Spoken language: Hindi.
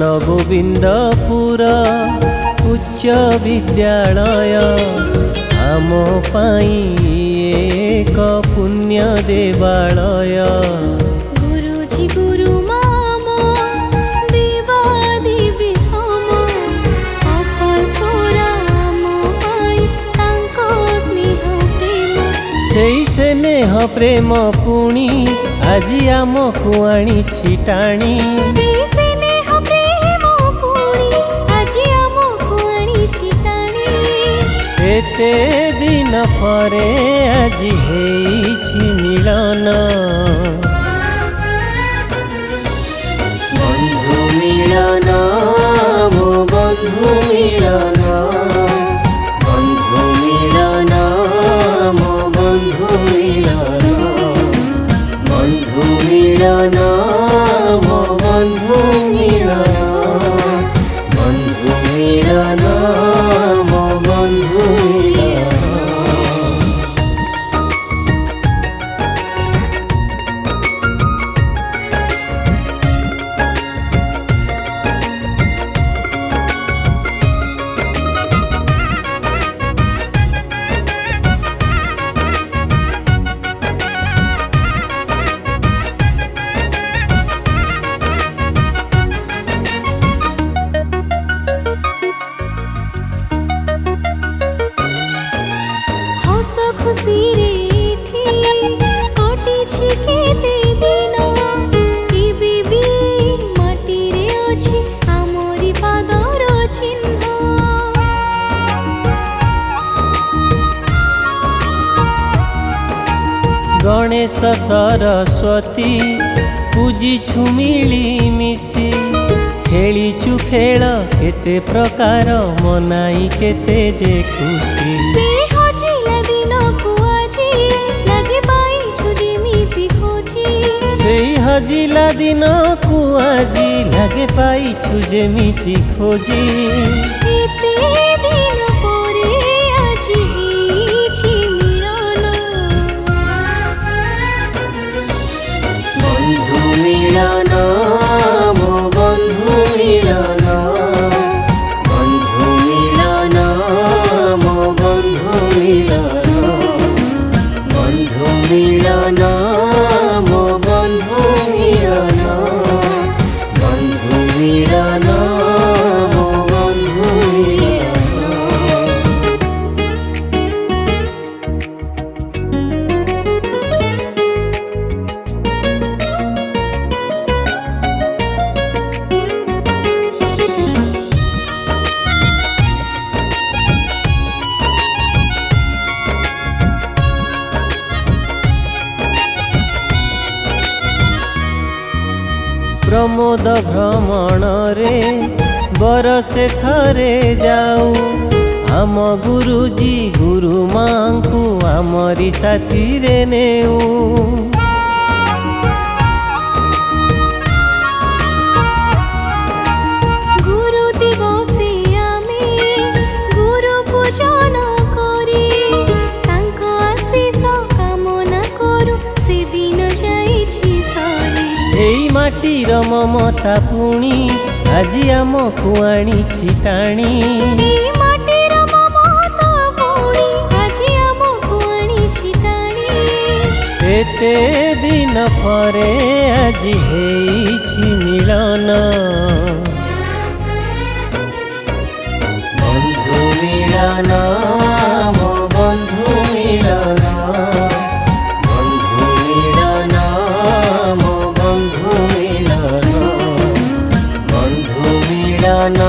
गोविंदपुर उच्च विद्यालय आम पाई एक पुण्य देवालय। गुरुजी गुरु मामा देवादेवी सम अपसरा आम पाई तांको स्नेह प्रेम। सेई स्नेह प्रेम पुणी आजी आमको आनी छिटाणी। एते दिन परे आजी हेइछि मिलन। बंधु मिलन मो बंधु मिलन। बंधु मिलन मो बंधु मिलन। बंधु मिलन मो बंधु मिलन। बंधु मिलन मो बंधु मिलन। खुशी रे थी कोटी छिकेते दिन टीबी माटी रे अछि आमोरी पादर चिन्ह। गणेश सरस्वती पूजिछु मिली मिसी। खेलिछु खेल केते प्रकार मनाई केते जे खुशी। सेई हजिला दिन को आजी लगे पाइछु जेमिति खोजी। एते दिन परे आजी हेइछि मिलन। बंधु मिलन मो बंधु मिलन। बंधु मिलन मो बंधु मिलन। बंधु मिलन मो बंधु मिलन। बंधु मिलन मो बंधु मिलन। प्रमोद भ्रमण रे बरसे थरे जाऊ। आम गुरुजी गुरु मांकु आमरी साथी रे नेऊ। गुरु दिवसे आमे गुरु पूजन करी तांको आशीष कामना करू से दिन जाइछि सरी। एई माटीर ममता पुणी आजी आमको आनी छिटाणी। एई माटीर ममता पुणी आजी आमको आनी छिटाणी। एते दिन परे आजी हेइछि मिलन। बंधु मिलन मो बंधु मिलन। बंधु मिलन मो बंधु मिलन। बंधु मिलन।